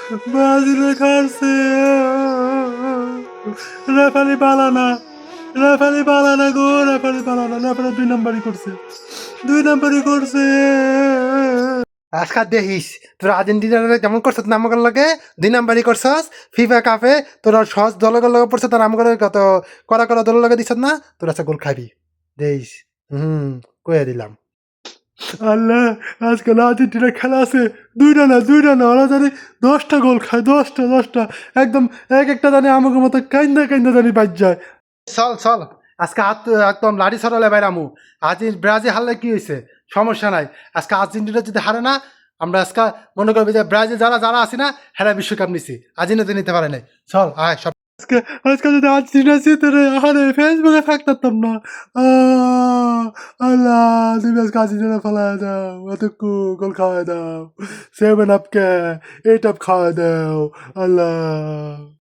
ব্রাজিলে হারছে। Referee পালানা, referee পালানা গো, referee পালানা, referee 2 নাম্বারই করছে, 2 নাম্বারই করছে। আজকাল দেখিস তোর আর্জেন্টিনারে যেমন করছিস না আমাকে লাগে 2 নাম্বারই করছস ফিফা কাপে তোরা সহজ দলের লগে পড়ছে তার আমাকে কত কড়া কড়া দলের লগে দিছত না তোর আচ্ছা গোল খাবি দেখিস। কয়ে দিলাম। আল্লাহ, আজকাল আর্জেন্টিনার খেলা আছে 2টা না 2টা না, ওরা জানি 10টা গোল খায়, 10টা একদম এক একটা জানি আমাকে মতো কাইন্দা কাইন্দা জানি বাজ যায়। চল চল আজকে একদম লাড়ি ছড়ালে বাইরামু। আজ ব্রাজিল হারলে কি হয়েছে, সমস্যা নাই। আজকে আর্জেন্টিনা যদি হারে না, আমরা আজকে মনে করবি যে ব্রাজিল যারা যারা আছি না হেরা বিশ্বকাপ নিছি, আর্জেন্টিনা নিতে পারে নাই। চল আয় সব। আজকে আজকে যদি আর্জেন্টিনা জিতে রে, আরে ফেসবুকে থাকতাম না। আল্লাহ, তুমি আজকে আর্জেন্টিনা ফেলায় দাও, এতটুকু গোল খাওয়াই দাও, 7 আপকে 8 আপ খাওয়াই দাও। আল্লাহ।